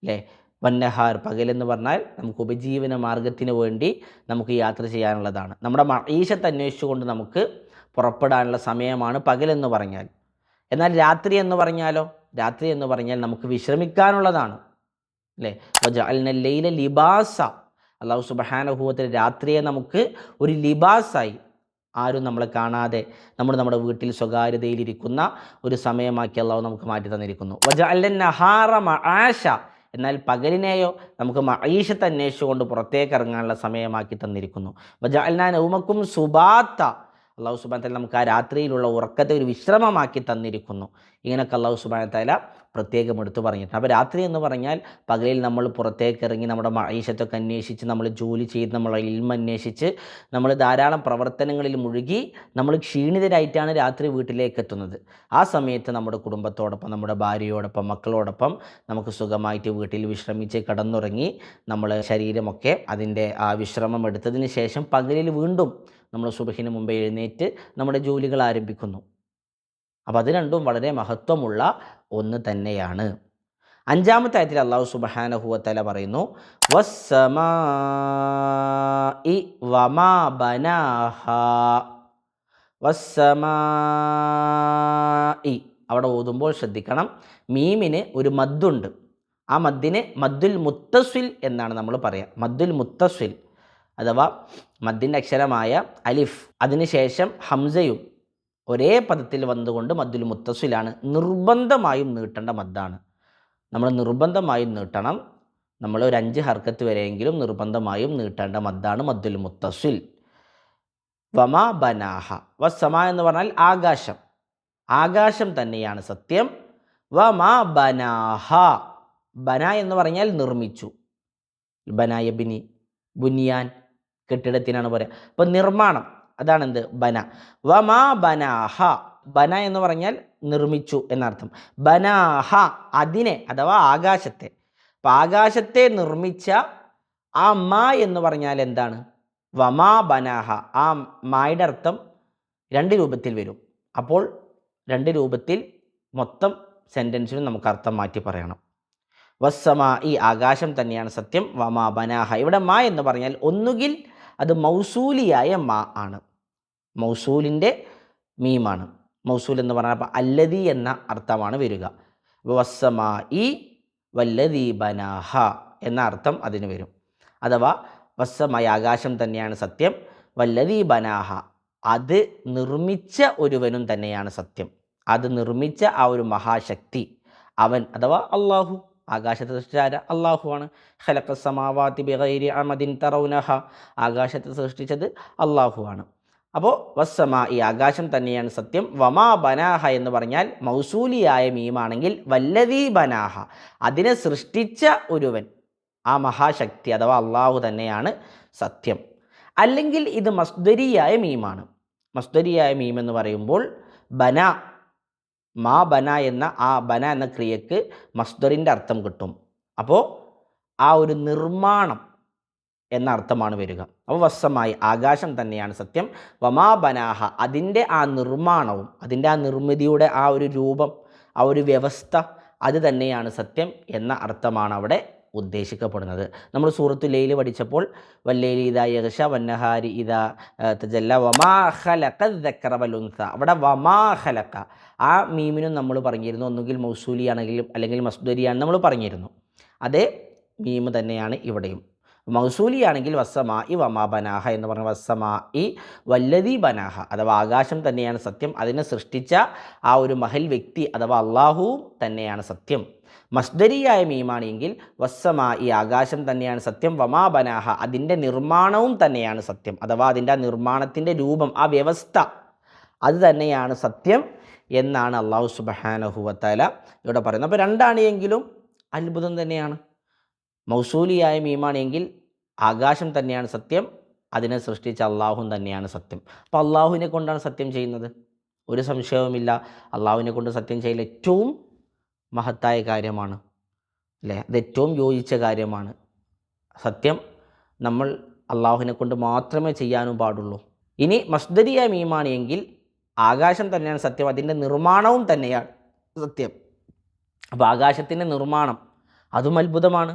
അല്ലേ? വന്നഹാർ പകലെന്ന് പറഞ്ഞാൽ നമുക്ക് ഉപജീവന മാർഗത്തിന് വേണ്ടി നമുക്ക് യാത്ര ചെയ്യാനുള്ളതാണ്. നമ്മുടെ മഈശത്ത് അന്വേഷിച്ചുകൊണ്ട് നമുക്ക് പുറപ്പെടാനുള്ള സമയമാണ് പകലെന്ന് പറഞ്ഞാൽ. എന്നാൽ രാത്രി എന്ന് പറഞ്ഞാലോ? രാത്രി എന്ന് പറഞ്ഞാൽ നമുക്ക് വിശ്രമിക്കാനുള്ളതാണ്, അല്ലേ? വജഅൽന ലൈല ലിബാസ. അള്ളാഹു സുബ്ഹാനഹു വ തആല രാത്രിയെ നമുക്ക് ഒരു ലിബാസായി, ആരും നമ്മളെ കാണാതെ നമ്മുടെ വീട്ടിൽ സ്വകാര്യതയിലിരിക്കുന്ന ഒരു സമയമാക്കി അള്ളാഹു നമുക്ക് മാറ്റി തന്നിരിക്കുന്നു. വജഅൽന നഹാറ മആശ. എന്നാൽ പകലിനെയോ നമുക്ക് മഈശത്ത് അന്വേഷിച്ചുകൊണ്ട് പുറത്തേക്ക് ഇറങ്ങാനുള്ള സമയമാക്കി തന്നിരിക്കുന്നു. വജഅൽനാ നൗമക്കും സുബാത്ത. അള്ളാഹു സുബ്ഹാനഹു വ തആല നമുക്ക് ആ രാത്രിയിലുള്ള ഉറക്കത്തെ ഒരു വിശ്രമമാക്കി തന്നിരിക്കുന്നു. ഇങ്ങനെയൊക്കെ അള്ളാഹു സുബ്ഹാനഹു വ തആല പ്രത്യേകം എടുത്തു പറഞ്ഞിട്ടുണ്ട്. അപ്പോൾ രാത്രി എന്ന് പറഞ്ഞാൽ പകലിൽ നമ്മൾ പുറത്തേക്ക് ഇറങ്ങി നമ്മുടെ മഈശത്തൊക്കെ അന്വേഷിച്ച്, നമ്മൾ ജോലി ചെയ്ത്, നമ്മളെ ഇൽമ അന്വേഷിച്ച്, നമ്മൾ ധാരാളം പ്രവർത്തനങ്ങളിൽ മുഴുകി നമ്മൾ ക്ഷീണിതരായിട്ടാണ് രാത്രി വീട്ടിലേക്ക് എത്തുന്നത്. ആ സമയത്ത് നമ്മുടെ കുടുംബത്തോടൊപ്പം, നമ്മുടെ ഭാര്യയോടൊപ്പം, മക്കളോടൊപ്പം നമുക്ക് സുഖമായിട്ട് വീട്ടിൽ വിശ്രമിച്ച് കിടന്നുറങ്ങി നമ്മൾ ശരീരമൊക്കെ അതിൻ്റെ ആ വിശ്രമം എടുത്തതിന് ശേഷം പകലിൽ വീണ്ടും നമ്മൾ സുബഹിന് മുമ്പേ എഴുന്നേറ്റ് നമ്മുടെ ജോലികൾ ആരംഭിക്കുന്നു. അപ്പോൾ അത് രണ്ടും വളരെ മഹത്വമുള്ള ഒന്ന് തന്നെയാണ്. അഞ്ചാമത്തെ ആയത്തിൽ അല്ലാഹു സുബ്ഹാനഹു വ തആല പറയുന്നു വസ്സമാഇ വമാ ബനാഹാ. വസ്സമാഇ അവിടെ ഓതുമ്പോൾ ശ്രദ്ധിക്കണം, മീമിന് ഒരു മദ്ദുണ്ട്. ആ മദ്ദിന് മദ്ദുൽ മുത്തസിൽ എന്നാണ് നമ്മൾ പറയുക. മദ്ദുൽ മുത്തസിൽ അഥവാ മദ്ദിൻ്റെ അക്ഷരമായ അലിഫ് അതിനുശേഷം ഹംസയും ഒരേ പദത്തിൽ വന്നുകൊണ്ട് മദ്ദുൽ മുത്തസിലാണ്. നിർബന്ധമായും നീട്ടേണ്ട മദ്ദാണ്. നമ്മൾ നിർബന്ധമായും നീട്ടണം. നമ്മൾ ഒരു 5 ഹർക്കത്ത് വരെയെങ്കിലും നിർബന്ധമായും നീട്ടേണ്ട മദ്ദാണ് മദ്ദുൽ മുത്തസിൽ. വമാ ബനാഹ. വസ്സമാ എന്ന് പറഞ്ഞാൽ ആകാശം, ആകാശം തന്നെയാണ് സത്യം. വമാ ബനാഹ. ബന എന്ന് പറഞ്ഞാൽ നിർമ്മിച്ചു. ബനായ ബിനി, ബുനിയാൻ കെട്ടിടത്തിനാണ് പറയുക. അപ്പം നിർമ്മാണം, അതാണ് എന്ത്? ബന. വമാ ബനാഹ. ബന എന്ന് പറഞ്ഞാൽ നിർമ്മിച്ചു എന്നർത്ഥം. ബനാഹ അതിനെ അഥവാ ആകാശത്തെ. അപ്പം ആകാശത്തെ നിർമ്മിച്ച ആ മാ എന്ന് പറഞ്ഞാൽ എന്താണ്? വമാ ബനാഹ. ആ മായുടെ അർത്ഥം 2 രൂപത്തിൽ വരും. അപ്പോൾ 2 രൂപത്തിൽ മൊത്തം സെൻറ്റൻസിനും നമുക്ക് അർത്ഥം മാറ്റി പറയണം. വസ്സമാ ഈ ആകാശം തന്നെയാണ് സത്യം. വമാ ബനാഹ. ഇവിടെ മാ എന്ന് പറഞ്ഞാൽ ഒന്നുകിൽ അത് മൗസൂലിയായ മാ ആണ്, മൗസൂലിൻ്റെ മീമാണ്. മൗസൂൽ എന്ന് പറഞ്ഞാൽ അല്ലദി എന്ന അർത്ഥമാണ് വരിക. വസ്സമാ ഈ വല്ലദി ബനാഹ എന്ന അർത്ഥം അതിന് വരും. അഥവാ വസ്സമായ ആകാശം തന്നെയാണ് സത്യം, വല്ലദി ബനാഹ അത് നിർമ്മിച്ച ഒരുവനും തന്നെയാണ് സത്യം. അത് നിർമ്മിച്ച ആ ഒരു മഹാശക്തി അവൻ അഥവാ അള്ളാഹു. ആകാശത്തെ സൃഷ്ടിച്ച ആരാ? അള്ളാഹുവാണ്. ഖലഖസ് സമാവാതി ബിഗൈരി അമദിൻ തറൗനഹ, ആകാശത്തെ സൃഷ്ടിച്ചത് അള്ളാഹുവാണ്. അപ്പോൾ വസ്സമാ, ഈ ആകാശം തന്നെയാണ് സത്യം. വമാ ബനാഹ എന്ന് പറഞ്ഞാൽ മൗസൂലിയായ മീമാണെങ്കിൽ വല്ലദീ ബനാഹ, അതിനെ സൃഷ്ടിച്ച ഒരുവൻ, ആ മഹാശക്തി അഥവാ അള്ളാഹു തന്നെയാണ് സത്യം. അല്ലെങ്കിൽ ഇത് മസ്ദരിയായ മീമാണ്. മസ്ദരിയായ മീം എന്ന് പറയുമ്പോൾ ബന, മാ ബന എന്ന ആ ബന എന്ന ക്രിയക്ക് മസ്ദറിൻ്റെ അർത്ഥം കിട്ടും. അപ്പോൾ ആ ഒരു നിർമ്മാണം എന്ന അർത്ഥമാണ് വരിക. അപ്പോൾ വസ്സമായി, ആകാശം തന്നെയാണ് സത്യം. വമാ ബനാഹ, അതിൻ്റെ ആ നിർമ്മാണവും അതിൻ്റെ ആ നിർമ്മിതിയുടെ ആ ഒരു രൂപം, ആ ഒരു വ്യവസ്ഥ, അത് തന്നെയാണ് സത്യം എന്ന അർത്ഥമാണ് അവിടെ ഉദ്ദേശിക്കപ്പെടുന്നത്. നമ്മൾ സൂറത്തു ലൈൽ പഠിച്ചപ്പോൾ വല്ലൈലി ഇദാ യഗ്ഷ വന്നഹാരി ഇദാ തജല്ല വമാ ഖലഖ ദക്കറ വൽ ഉൻസ, അവിടെ വമാ ഖലഖ ആ മീമിനും നമ്മൾ പറഞ്ഞിരുന്നു ഒന്നുകിൽ മൗസൂലിയാണെങ്കിലും അല്ലെങ്കിൽ മസ്ദരിയാണ് നമ്മൾ പറഞ്ഞിരുന്നു. അതേ മീം തന്നെയാണ് ഇവിടെയും. മൗസൂലിയാണെങ്കിൽ വസ്സമാ ഇ വമാ ബനാഹ എന്ന് പറഞ്ഞ വസ്സമാ ഇ വല്ലദീ ബനാഹ, അഥവാ ആകാശം തന്നെയാണ് സത്യം, അതിനെ സൃഷ്ടിച്ച ആ ഒരു മഹൽ വ്യക്തി അഥവാ അള്ളാഹു തന്നെയാണ് സത്യം. മസ്ദരിയായ മീമാണെങ്കിൽ വസ്സമാ, ഈ ആകാശം തന്നെയാണ് സത്യം, വമാ ബനാഹ, അതിൻ്റെ നിർമ്മാണവും തന്നെയാണ് സത്യം, അഥവാ അതിൻ്റെ ആ നിർമ്മാണത്തിൻ്റെ രൂപം, ആ വ്യവസ്ഥ, അത് തന്നെയാണ് സത്യം എന്നാണ് അള്ളാഹു സുബ്ഹാനഹു വ തആല ഇവിടെ പറയുന്നത്. അപ്പോൾ രണ്ടാണെങ്കിലും അത്ഭുതം തന്നെയാണ്. മൗസൂലിയായ മീമാണെങ്കിൽ ആകാശം തന്നെയാണ് സത്യം, അതിനെ സൃഷ്ടിച്ച അള്ളാഹു തന്നെയാണ് സത്യം. അപ്പോൾ അള്ളാഹുവിനെ കൊണ്ടാണ് സത്യം ചെയ്യുന്നത്, ഒരു സംശയവുമില്ല. അള്ളാഹുവിനെ കൊണ്ട് സത്യം ചെയ്യൽ ഏറ്റവും മഹത്തായ കാര്യമാണ്, അല്ലേ? അത് ഏറ്റവും യോജിച്ച കാര്യമാണ്. സത്യം നമ്മൾ അള്ളാഹുവിനെ കൊണ്ട് മാത്രമേ ചെയ്യാനും പാടുള്ളൂ. ഇനി മസ്ദരിയായ മീമാണ് എങ്കിൽ ആകാശം തന്നെയാണ് സത്യം, അതിൻ്റെ നിർമ്മാണവും തന്നെയാണ് സത്യം. അപ്പോൾ ആകാശത്തിൻ്റെ നിർമ്മാണം അതും അത്ഭുതമാണ്.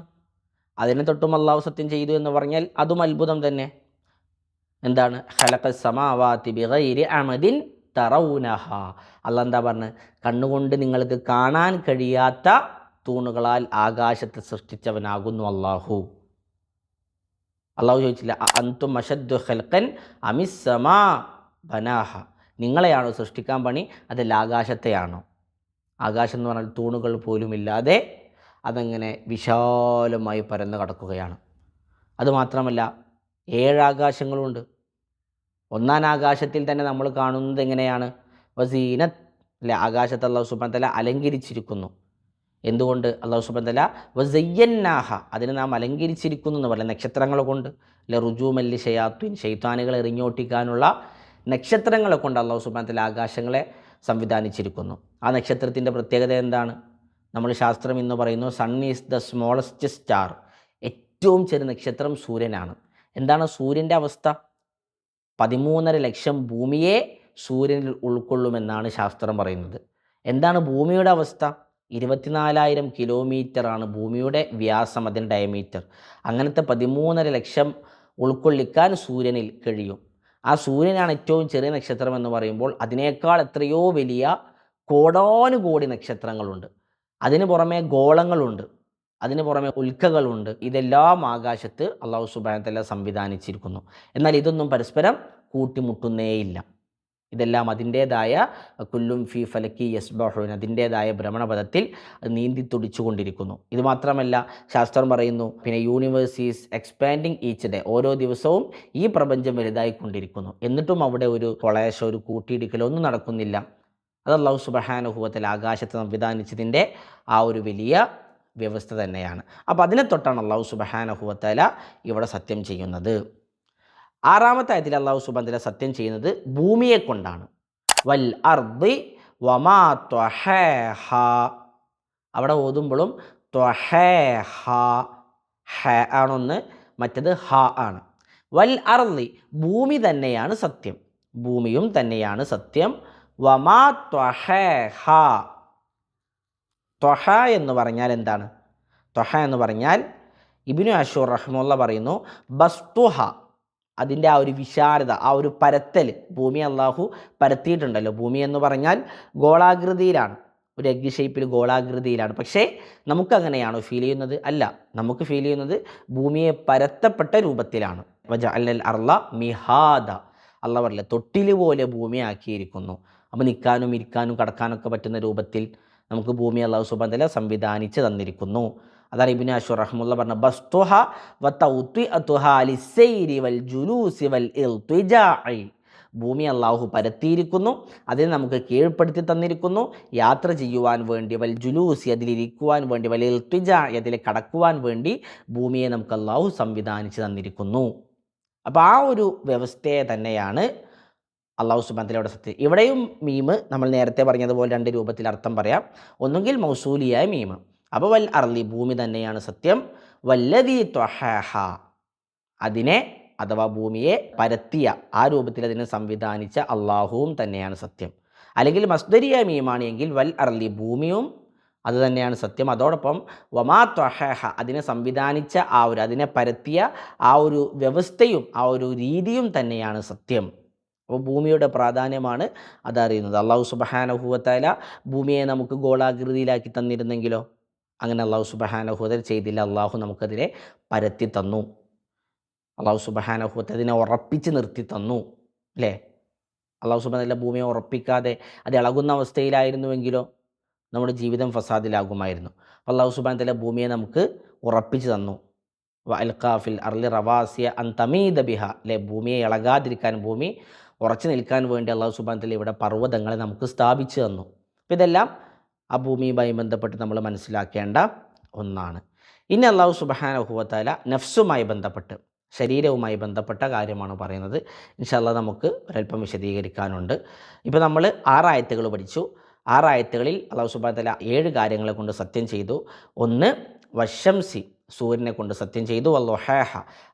അതിനെ തൊട്ടും അള്ളാഹു സത്യം ചെയ്തു എന്ന് പറഞ്ഞാൽ അതും അത്ഭുതം തന്നെ. എന്താണ്? ഖലഖസ് സമാവാതി ബിഗൈരി അമദിൻ തറൗനഹ, അള്ളാഹ് എന്താ പറഞ്ഞത്? കണ്ണുകൊണ്ട് നിങ്ങൾക്ക് കാണാൻ കഴിയാത്ത തൂണുകളാൽ ആകാശത്തെ സൃഷ്ടിച്ചവനാകുന്നു അള്ളാഹു. അള്ളാഹു ചോദിച്ചില്ല അൻതും അശദ്ദു ഖൽഖൻ അമിസ്സമാ ബനാഹ, നിങ്ങളെയാണോ സൃഷ്ടിക്കാൻ പണി, അതല്ല ആകാശത്തെയാണോ? ആകാശം എന്ന് പറഞ്ഞാൽ തൂണുകൾ പോലുമില്ലാതെ അതങ്ങനെ വിശാലമായി പരന്നു കിടക്കുകയാണ്. അതുമാത്രമല്ല 7 ആകാശങ്ങളുണ്ട്. ഒന്നാം ആകാശത്തിൽ തന്നെ നമ്മൾ കാണുന്നത് എങ്ങനെയാണ്? വസീനത്ത്, അല്ലെ? ആകാശത്ത് അല്ലാഹു സുബ്ഹാനഹു വ തആല അലങ്കരിച്ചിരിക്കുന്നു. എന്തുകൊണ്ട്? അല്ലാഹു സുബ്ഹാനഹു വ തആല വസയ്യന്നാഹ, അതിനെ നാം അലങ്കരിച്ചിരിക്കുന്നു എന്ന് പറയുന്നത് നക്ഷത്രങ്ങൾ കൊണ്ട്. അല്ലെ? റുജൂമല്ലി ഷയാത്വീൻ, ശൈത്താനുകളെ എറിഞ്ഞോട്ടിക്കാനുള്ള നക്ഷത്രങ്ങളെ കൊണ്ട് അല്ലാഹു സുബ്ഹാനഹു വ തആല ആകാശങ്ങളെ സംവിധാനിച്ചിരിക്കുന്നു. ആ നക്ഷത്രത്തിൻ്റെ പ്രത്യേകത എന്താണ്? നമ്മൾ ശാസ്ത്രം ഇന്ന് പറയുന്നു sun is the smallest star, ഏറ്റവും ചെറിയ നക്ഷത്രം സൂര്യനാണ്. എന്താണ് സൂര്യൻ്റെ അവസ്ഥ? 13.5 ലക്ഷം ഭൂമിയെ സൂര്യനിൽ ഉൾക്കൊള്ളുമെന്നാണ് ശാസ്ത്രം പറയുന്നത്. എന്താണ് ഭൂമിയുടെ അവസ്ഥ? 24,000 കിലോമീറ്ററാണ് ഭൂമിയുടെ വ്യാസം, അതിൻ്റെ ഡയമീറ്റർ. അങ്ങനത്തെ 13.5 ലക്ഷം ഉൾക്കൊള്ളിക്കാൻ സൂര്യനിൽ കഴിയും. ആ സൂര്യനാണ് ഏറ്റവും ചെറിയ നക്ഷത്രം എന്ന് പറയുമ്പോൾ അതിനേക്കാൾ എത്രയോ വലിയ കോടാനുകോടി നക്ഷത്രങ്ങളുണ്ട്. അതിന് പുറമെ ഗോളങ്ങളുണ്ട്, അതിന് പുറമെ ഉൽക്കകളുണ്ട്. ഇതെല്ലാം ആകാശത്ത് അല്ലാഹു സുബ്ഹാനഹു വ തആല സംവിധാനിച്ചിരിക്കുന്നു. എന്നാൽ ഇതൊന്നും പരസ്പരം കൂട്ടിമുട്ടുന്നേയില്ല. ഇതെല്ലാം അതിൻ്റേതായ കുല്ലും ഫി ഫലക്കി യസ്ബഹൂൻ, അതിൻ്റേതായ ഭ്രമണപഥത്തിൽ നീന്തി തുടിച്ചുകൊണ്ടിരിക്കുന്നു. ഇത് മാത്രമല്ല, ശാസ്ത്രം പറയുന്നു പിന്നെ universe is expanding each day, ഓരോ ദിവസവും ഈ പ്രപഞ്ചം വലുതായിക്കൊണ്ടിരിക്കുന്നു. എന്നിട്ടും അവിടെ ഒരു കൊളേശോ ഒരു കൂട്ടിയിടിക്കലോ ഒന്നും നടക്കുന്നില്ല. അത് അല്ലാഹു സുബ്ഹാനഹു വ തആല ആകാശത്ത് സംവിധാനിച്ചതിൻ്റെ ആ ഒരു വലിയ വ്യവസ്ഥ തന്നെയാണ്. അപ്പോൾ അതിനെ തൊട്ടാണ് അല്ലാഹു സുബ്ഹാനഹു വ തആല ഇവിടെ സത്യം ചെയ്യുന്നത്. 6-ാമത്തെ ആയത്തിൽ അല്ലാഹു സുബ്ഹാനഹു വ തആല സത്യം ചെയ്യുന്നത് ഭൂമിയെ കൊണ്ടാണ്. വൽ അർദി വമാ ത്വഹേഹ, അവിടെ ഓതുമ്പോഴും ത്വഹേഹ, ഹ ആണൊന്ന്, മറ്റത് ഹ ആണ്. വൽ അർദി, ഭൂമി തന്നെയാണ് സത്യം, ഭൂമിയും തന്നെയാണ് സത്യം. വമാ ത്വഹേഹ, ത്വഹ എന്ന് പറഞ്ഞാൽ എന്താണ്? ത്വഹ എന്ന് പറഞ്ഞാൽ ഇബ്നു അശൂർ റഹ്മത്തുള്ളാഹി പറയുന്നു ബസ്തുഹ, അതിൻ്റെ ആ ഒരു വിശാലത, ആ ഒരു പരത്തൽ, ഭൂമി അള്ളാഹു പരത്തിയിട്ടുണ്ടല്ലോ. ഭൂമി എന്ന് പറഞ്ഞാൽ ഗോളാകൃതിയിലാണ്, ഒരു എഗ് ഷേപ്പിൽ ഗോളാകൃതിയിലാണ്. പക്ഷേ നമുക്കങ്ങനെയാണോ ഫീൽ ചെയ്യുന്നത്? അല്ല, നമുക്ക് ഫീൽ ചെയ്യുന്നത് ഭൂമിയെ പരത്തപ്പെട്ട രൂപത്തിലാണ്. വജഅലൽ അർള മിഹാദ, അള്ളാഹു പറയില്ല തൊട്ടിൽ പോലെ ഭൂമിയാക്കിയിരിക്കുന്നു. അപ്പോൾ നിൽക്കാനും ഇരിക്കാനും കടക്കാനൊക്കെ പറ്റുന്ന രൂപത്തിൽ നമുക്ക് ഭൂമി അല്ലാഹു സുബ്ഹാനഹു വ തആല സംവിധാനിച്ച് തന്നിരിക്കുന്നു. അതാണ് ഇബ്നു അശൂർ റഹ്മത്തുള്ളാഹി പറഞ്ഞ ബസ്തുഹ വ തൗതിഅതുഹ ലിസ്സൈരി വൽ ജുലൂസി വൽ ഇൽതിജാഇ. ഭൂമി അള്ളാഹു പരത്തിയിരിക്കുന്നു, അതിനെ നമുക്ക് കീഴ്പ്പെടുത്തി തന്നിരിക്കുന്നു, യാത്ര ചെയ്യുവാൻ വേണ്ടി, വൽ ജുലൂസി അതിലിരിക്കുവാൻ വേണ്ടി, വൽ ഇൽതിജാഇ അതിൽ കടക്കുവാൻ വേണ്ടി ഭൂമിയെ നമുക്ക് അള്ളാഹു സംവിധാനിച്ച് തന്നിരിക്കുന്നു. അപ്പോൾ ആ ഒരു വ്യവസ്ഥയെ തന്നെയാണ് അള്ളാഹു സുബ്ഹാനഹു വ തആല ഇവിടെ സത്യം. ഇവിടെയും മീമ് നമ്മൾ നേരത്തെ പറഞ്ഞതുപോലെ രണ്ട് രൂപത്തിൽ അർത്ഥം പറയാം. ഒന്നുകിൽ മൗസൂലിയായ മീമ്, അപ്പോൾ വൽ അർളി ഭൂമി തന്നെയാണ് സത്യം, വല്ലദീ ത്വഹഹ അതിനെ അഥവാ ഭൂമിയെ പരത്തിയ ആ രൂപത്തിൽ അതിനെ സംവിധാനിച്ച അള്ളാഹുവും തന്നെയാണ് സത്യം. അല്ലെങ്കിൽ മസ്ദരിയായ മീമാണ് എങ്കിൽ വൽ അർളി ഭൂമിയും അത് തന്നെയാണ് സത്യം. അതോടൊപ്പം വമാ ത്വഹഹ അതിനെ സംവിധാനിച്ച ആ ഒരു അതിനെ പരത്തിയ ആ ഒരു വ്യവസ്ഥയും ആ ഒരു രീതിയും തന്നെയാണ് സത്യം. അപ്പോൾ ഭൂമിയുടെ പ്രാധാന്യമാണ് അതറിയുന്നത്. അള്ളാഹു സുബ്ഹാനഹു വ തആല ഭൂമിയെ നമുക്ക് ഗോളാകൃതിയിലാക്കി തന്നിരുന്നെങ്കിലോ? അങ്ങനെ അള്ളാഹു സുബ്ഹാനഹു വ തആല ചെയ്തില്ല. അള്ളാഹു നമുക്കതിനെ പരത്തി തന്നു. അള്ളാഹു സുബ്ഹാനഹു വ തആല അതിനെ ഉറപ്പിച്ച് നിർത്തി തന്നു, അല്ലേ? അള്ളാഹു സുബ്ഹാനഹു വ തആല ഭൂമിയെ ഉറപ്പിക്കാതെ അത് ഇളകുന്ന അവസ്ഥയിലായിരുന്നുവെങ്കിലോ നമ്മുടെ ജീവിതം ഫസാദിലാകുമായിരുന്നു. അള്ളാഹു സുബ്ഹാനഹു വ തആല ഭൂമിയെ നമുക്ക് ഉറപ്പിച്ച് തന്നു. വ അൽഖാ ഫിൽ അർളി റവാസിയ അൻ തമീദ ബിഹ, അല്ലേ? ഭൂമിയെ ഇളകാതിരിക്കാൻ, ഭൂമി ഉറച്ചു നിൽക്കാൻ വേണ്ടി അള്ളാഹു സുബ്ഹാനഹു വ തആല ഇവിടെ പർവ്വതങ്ങളെ നമുക്ക് സ്ഥാപിച്ചു തന്നു. അപ്പോൾ ഇതെല്ലാം ആ ഭൂമിയുമായി ബന്ധപ്പെട്ട് നമ്മൾ മനസ്സിലാക്കേണ്ട ഒന്നാണ്. ഇനി അള്ളാഹു സുബ്ഹാനഹു വ തആല നഫ്സുമായി ബന്ധപ്പെട്ട്, ശരീരവുമായി ബന്ധപ്പെട്ട കാര്യമാണ് പറയുന്നത്. ഇൻഷാ അല്ലാഹ് നമുക്ക് ഒരല്പം വിശദീകരിക്കാനുണ്ട്. ഇപ്പോൾ നമ്മൾ 6 ആയത്തുകൾ പഠിച്ചു. 6 ആയത്തുകളിൽ അള്ളാഹു സുബ്ഹാനഹു വ തആല 7 കാര്യങ്ങളെ കൊണ്ട് സത്യം ചെയ്തു. ഒന്ന് വശംസി സൂര്യനെ കൊണ്ട് സത്യം ചെയ്തു, വല്ലുഹേഹ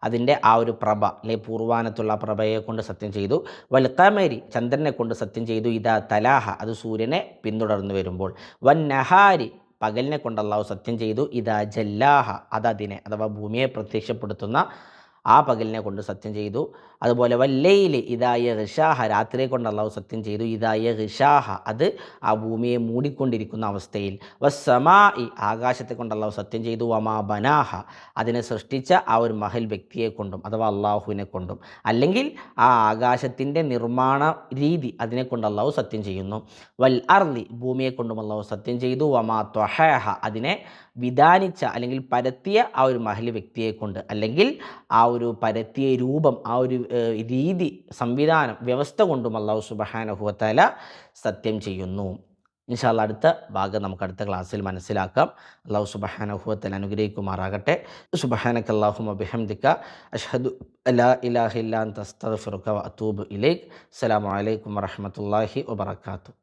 അതിൻ്റെ ആ ഒരു പ്രഭ, അല്ലെ പൂർവാനത്തുള്ള പ്രഭയെ കൊണ്ട് സത്യം ചെയ്തു, വൽ ഖമരി ചന്ദ്രനെ കൊണ്ട് സത്യം ചെയ്തു, ഇദാ തലാഹ അത് സൂര്യനെ പിന്തുടർന്നു വരുമ്പോൾ, വൻ നഹാരി പകലിനെ കൊണ്ട് അള്ളാഹു സത്യം ചെയ്തു, ഇദാ ജല്ലാഹ അതതിനെ അഥവാ ഭൂമിയെ പ്രത്യക്ഷപ്പെടുത്തുന്ന ആ പകലിനെ കൊണ്ട് സത്യം ചെയ്തു. അതുപോലെ വല്ലൈലി ഇദായ ഗിഷാഹ രാത്രിയെ കൊണ്ട് അള്ളാഹു സത്യം ചെയ്തു, ഇദായ ഗിഷാഹ അത് ആ ഭൂമിയെ മൂടിക്കൊണ്ടിരിക്കുന്ന അവസ്ഥയിൽ, വസ്സമായി ആകാശത്തെ കൊണ്ട് അള്ളാഹു സത്യം ചെയ്തു, വമാ ബനാഹ അതിനെ സൃഷ്ടിച്ച ആ ഒരു മഹൽ വ്യക്തിയെ കൊണ്ടും അഥവാ അള്ളാഹുവിനെ കൊണ്ടും, അല്ലെങ്കിൽ ആ ആകാശത്തിൻ്റെ നിർമ്മാണ രീതി അതിനെ കൊണ്ട് അള്ളാഹു സത്യം ചെയ്യുന്നു. വൽ അർളി ഭൂമിയെ കൊണ്ടും അള്ളാഹു സത്യം ചെയ്തു, വമാ ത്വഹഹ അതിനെ വിധാനിച്ച അല്ലെങ്കിൽ പരത്തിയ ആ ഒരു മഹൽ വ്യക്തിയെ കൊണ്ട്, അല്ലെങ്കിൽ ആ ഒരു പരത്തിയ രൂപം, ആ ഒരു രീതി, സംവിധാനം, വ്യവസ്ഥ കൊണ്ടും അള്ളാഹു സുബ്ഹാനഹു വ തആല സത്യം ചെയ്യുന്നു. ഇൻഷാ അല്ലാഹ് അടുത്ത ഭാഗം നമുക്ക് അടുത്ത ക്ലാസ്സിൽ മനസ്സിലാക്കാം. അള്ളാഹു സുബ്ഹാനഹു വ തആല അനുഗ്രഹിക്കുമാറാകട്ടെ. സുബ്ഹാനക അല്ലാഹുമ്മ ബിഹംദിക അഷ്ഹദു അല്ലാ ഇലാഹ ഇല്ലാ അൻത അസ്തഗ്ഫിറുക വ അതൂബു ഇലൈക്. അസ്സലാമു അലൈക്കും വറഹ്മത്തുള്ളാഹി വബറകാതുഹു.